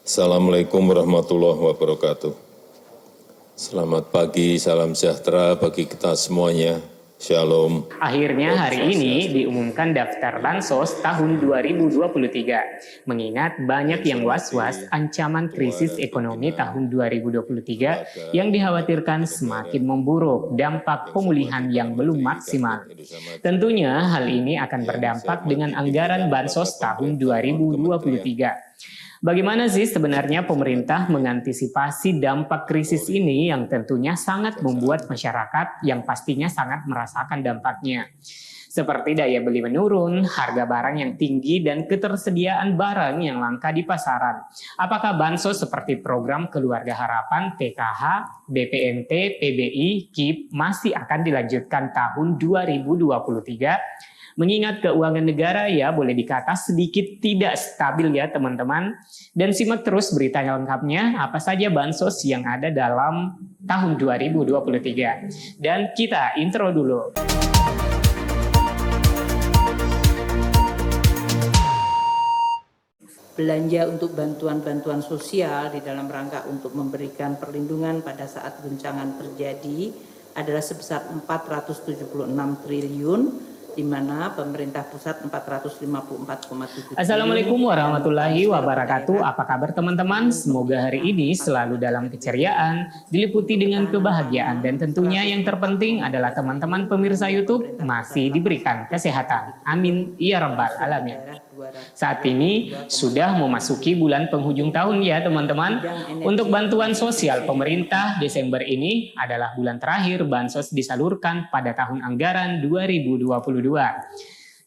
Assalamualaikum warahmatullahi wabarakatuh. Selamat pagi, salam sejahtera bagi kita semuanya. Shalom. Akhirnya hari ini diumumkan daftar Bansos tahun 2023. Mengingat banyak yang was-was ancaman krisis ekonomi tahun 2023 yang dikhawatirkan semakin memburuk dampak pemulihan yang belum maksimal. Tentunya hal ini akan berdampak dengan anggaran Bansos tahun 2023. Bagaimana sih sebenarnya pemerintah mengantisipasi dampak krisis ini yang tentunya sangat membuat masyarakat yang pastinya sangat merasakan dampaknya? Seperti daya beli menurun, harga barang yang tinggi, dan ketersediaan barang yang langka di pasaran. Apakah Bansos seperti program Keluarga Harapan, PKH, BPNT, PBI, KIP masih akan dilanjutkan tahun 2023? Mengingat keuangan negara ya boleh dikata sedikit tidak stabil ya teman-teman. Dan simak terus berita lengkapnya apa saja bansos yang ada dalam tahun 2023. Dan kita intro dulu. Belanja untuk bantuan-bantuan sosial di dalam rangka untuk memberikan perlindungan pada saat guncangan terjadi adalah sebesar 476 triliun, di mana pemerintah pusat 454,7. Assalamualaikum warahmatullahi wabarakatuh. Apa kabar teman-teman? Semoga hari ini selalu dalam keceriaan, diliputi dengan kebahagiaan, dan tentunya yang terpenting adalah teman-teman pemirsa YouTube masih diberikan kesehatan. Amin ya rabbal alamin. Saat ini sudah memasuki bulan penghujung tahun ya teman-teman. Untuk bantuan sosial pemerintah Desember ini adalah bulan terakhir bansos disalurkan pada tahun anggaran 2022.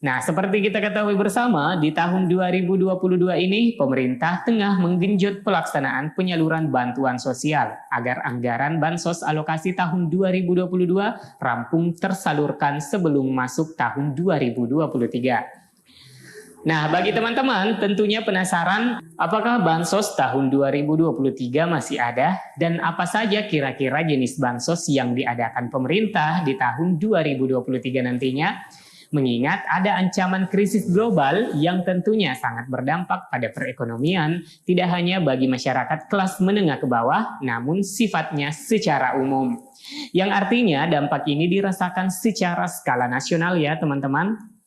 Nah, seperti kita ketahui bersama, di tahun 2022 ini pemerintah tengah menggenjot pelaksanaan penyaluran bantuan sosial agar anggaran bansos alokasi tahun 2022 rampung tersalurkan sebelum masuk tahun 2023. Nah, bagi teman-teman tentunya penasaran apakah bansos tahun 2023 masih ada dan apa saja kira-kira jenis bansos yang diadakan pemerintah di tahun 2023 nantinya, mengingat ada ancaman krisis global yang tentunya sangat berdampak pada perekonomian tidak hanya bagi masyarakat kelas menengah ke bawah, namun sifatnya secara umum. Yang artinya dampak ini dirasakan secara skala nasional ya teman-teman.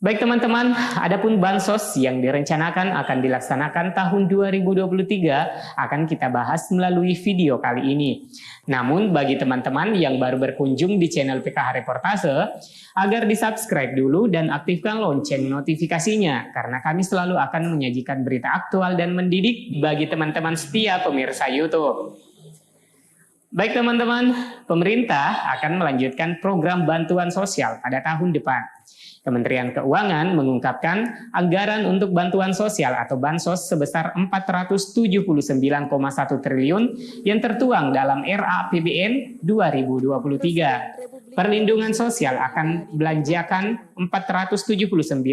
Baik teman-teman, adapun bansos yang direncanakan akan dilaksanakan tahun 2023 akan kita bahas melalui video kali ini. Namun bagi teman-teman yang baru berkunjung di channel PKH Reportase, agar di-subscribe dulu dan aktifkan lonceng notifikasinya karena kami selalu akan menyajikan berita aktual dan mendidik bagi teman-teman setia pemirsa YouTube. Baik teman-teman, pemerintah akan melanjutkan program bantuan sosial pada tahun depan. Kementerian Keuangan mengungkapkan anggaran untuk bantuan sosial atau bansos sebesar 479,1 triliun yang tertuang dalam RAPBN 2023. Perlindungan sosial akan belanjakan 479,1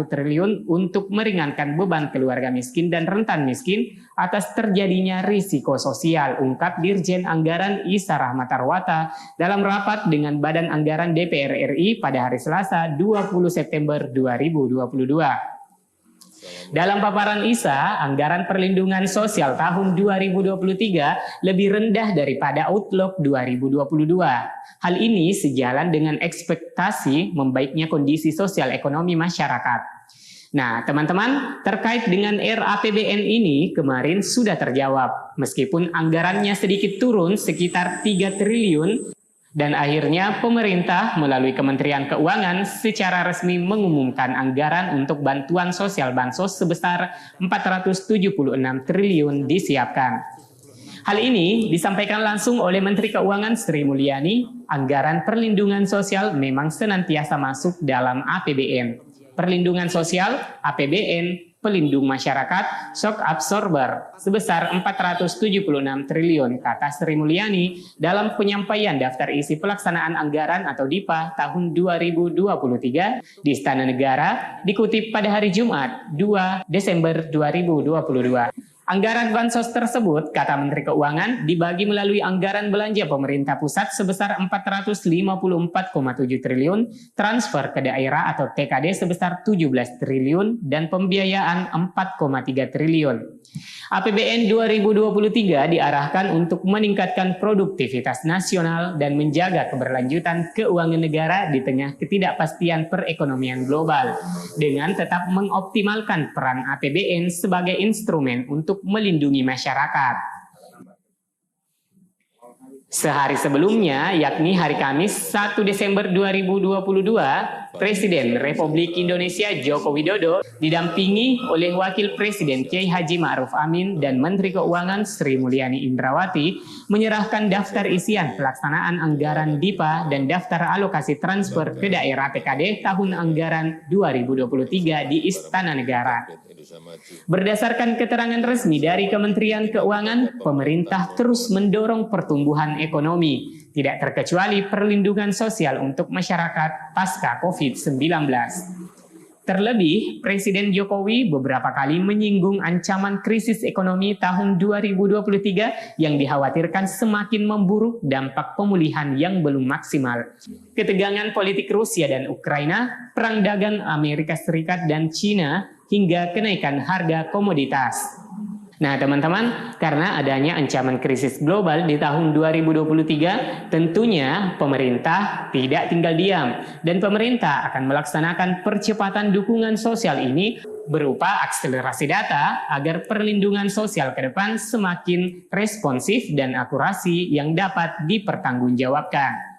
triliun untuk meringankan beban keluarga miskin dan rentan miskin atas terjadinya risiko sosial, ungkap Dirjen Anggaran Isa Rahmatarwata dalam rapat dengan Badan Anggaran DPR RI pada hari Selasa 20 September 2022. Dalam paparan Isa, anggaran perlindungan sosial tahun 2023 lebih rendah daripada outlook 2022. Hal ini sejalan dengan ekspektasi membaiknya kondisi sosial ekonomi masyarakat. Nah, teman-teman, terkait dengan RAPBN ini kemarin sudah terjawab. Meskipun anggarannya sedikit turun sekitar 3 triliun, dan akhirnya pemerintah melalui Kementerian Keuangan secara resmi mengumumkan anggaran untuk bantuan sosial bansos sebesar 476 triliun disiapkan. Hal ini disampaikan langsung oleh Menteri Keuangan Sri Mulyani. Anggaran perlindungan sosial memang senantiasa masuk dalam APBN. Perlindungan sosial, APBN, pelindung masyarakat, shock absorber sebesar 476 triliun, kata Sri Mulyani dalam penyampaian daftar isi pelaksanaan anggaran atau DIPA tahun 2023 di Istana Negara, dikutip pada hari Jumat 2 Desember 2022. Anggaran bansos tersebut, kata Menteri Keuangan, dibagi melalui anggaran belanja pemerintah pusat sebesar 454,7 triliun, transfer ke daerah atau TKD sebesar 17 triliun, dan pembiayaan 4,3 triliun. APBN 2023 diarahkan untuk meningkatkan produktivitas nasional dan menjaga keberlanjutan keuangan negara di tengah ketidakpastian perekonomian global, dengan tetap mengoptimalkan peran APBN sebagai instrumen untuk melindungi masyarakat. Sehari sebelumnya, yakni hari Kamis 1 Desember 2022, Presiden Republik Indonesia Joko Widodo didampingi oleh Wakil Presiden Kiai Haji Ma'ruf Amin dan Menteri Keuangan Sri Mulyani Indrawati menyerahkan daftar isian pelaksanaan anggaran DIPA dan daftar alokasi transfer ke daerah TKD tahun anggaran 2023 di Istana Negara. Berdasarkan keterangan resmi dari Kementerian Keuangan, pemerintah terus mendorong pertumbuhan ekonomi, tidak terkecuali perlindungan sosial untuk masyarakat pasca COVID-19. Terlebih, Presiden Jokowi beberapa kali menyinggung ancaman krisis ekonomi tahun 2023 yang dikhawatirkan semakin memburuk dampak pemulihan yang belum maksimal. Ketegangan politik Rusia dan Ukraina, perang dagang Amerika Serikat dan China, hingga kenaikan harga komoditas. Nah teman-teman, karena adanya ancaman krisis global di tahun 2023, tentunya pemerintah tidak tinggal diam dan pemerintah akan melaksanakan percepatan dukungan sosial ini berupa akselerasi data agar perlindungan sosial ke depan semakin responsif dan akurasi yang dapat dipertanggungjawabkan.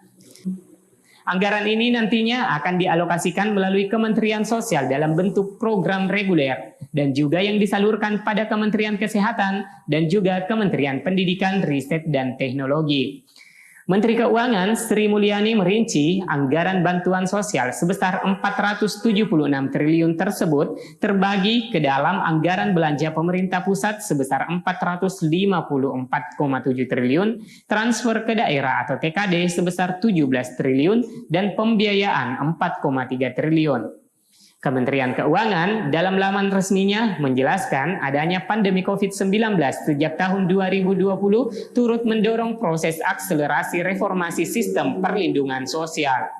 Anggaran ini nantinya akan dialokasikan melalui Kementerian Sosial dalam bentuk program reguler dan juga yang disalurkan pada Kementerian Kesehatan dan juga Kementerian Pendidikan, Riset, dan Teknologi. Menteri Keuangan Sri Mulyani merinci anggaran bantuan sosial sebesar 476 triliun tersebut terbagi ke dalam anggaran belanja pemerintah pusat sebesar 454,7 triliun, transfer ke daerah atau TKD sebesar 17 triliun, dan pembiayaan 4,3 triliun. Kementerian Keuangan dalam laman resminya menjelaskan adanya pandemi COVID-19 sejak tahun 2020 turut mendorong proses akselerasi reformasi sistem perlindungan sosial.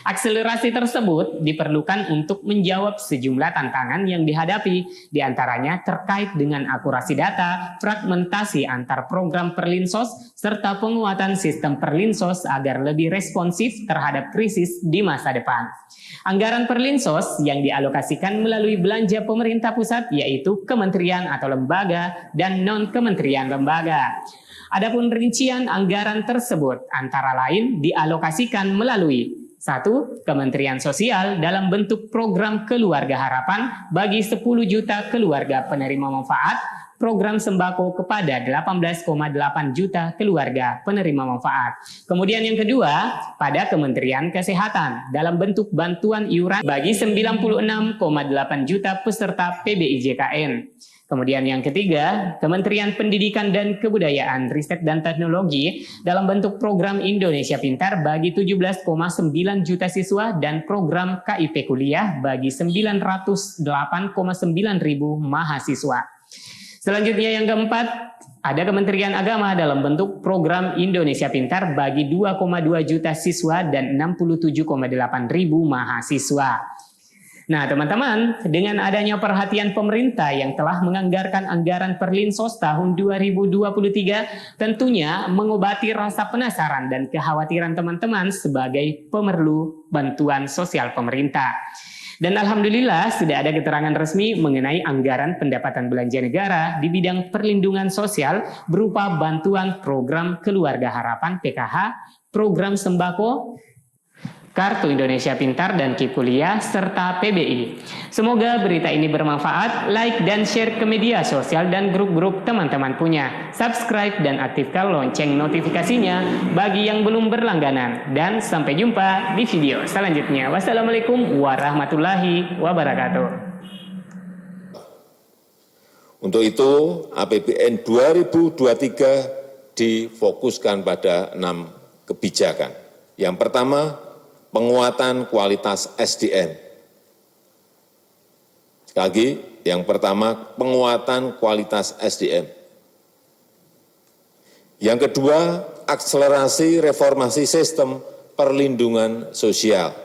Akselerasi tersebut diperlukan untuk menjawab sejumlah tantangan yang dihadapi, diantaranya terkait dengan akurasi data, fragmentasi antar program Perlinsos, serta penguatan sistem Perlinsos agar lebih responsif terhadap krisis di masa depan. Anggaran Perlinsos yang dialokasikan melalui belanja pemerintah pusat yaitu kementerian atau lembaga dan non-kementerian lembaga. Adapun rincian anggaran tersebut antara lain dialokasikan melalui 1. Kementerian Sosial dalam bentuk program Keluarga Harapan bagi 10 juta keluarga penerima manfaat, program sembako kepada 18,8 juta keluarga penerima manfaat. Kemudian yang kedua, pada Kementerian Kesehatan dalam bentuk bantuan iuran bagi 96,8 juta peserta PBIJKN. Kemudian yang ketiga, Kementerian Pendidikan dan Kebudayaan, Riset dan Teknologi dalam bentuk program Indonesia Pintar bagi 17,9 juta siswa dan program KIP Kuliah bagi 908,9 ribu mahasiswa. Selanjutnya yang keempat, ada Kementerian Agama dalam bentuk program Indonesia Pintar bagi 2,2 juta siswa dan 67,8 ribu mahasiswa. Nah teman-teman, dengan adanya perhatian pemerintah yang telah menganggarkan anggaran Perlinsos tahun 2023, tentunya mengobati rasa penasaran dan kekhawatiran teman-teman sebagai pemerlu bantuan sosial pemerintah. Dan alhamdulillah sudah ada keterangan resmi mengenai anggaran pendapatan belanja negara di bidang perlindungan sosial berupa bantuan program Keluarga Harapan PKH, program sembako, Kartu Indonesia Pintar dan KIP Kuliah, serta PBI. Semoga berita ini bermanfaat, like dan share ke media sosial dan grup-grup teman-teman punya. Subscribe dan aktifkan lonceng notifikasinya bagi yang belum berlangganan. Dan sampai jumpa di video selanjutnya. Wassalamualaikum warahmatullahi wabarakatuh. Untuk itu, APBN 2023 difokuskan pada 6 kebijakan. Yang pertama, penguatan kualitas SDM. Sekali lagi, yang pertama, penguatan kualitas SDM. Yang kedua, akselerasi reformasi sistem perlindungan sosial.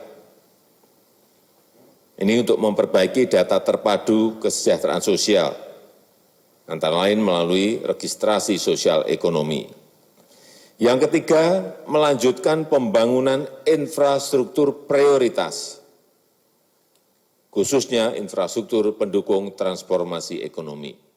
Ini untuk memperbaiki data terpadu kesejahteraan sosial. antara lain melalui registrasi sosial ekonomi. Yang ketiga, melanjutkan pembangunan infrastruktur prioritas, khususnya infrastruktur pendukung transformasi ekonomi.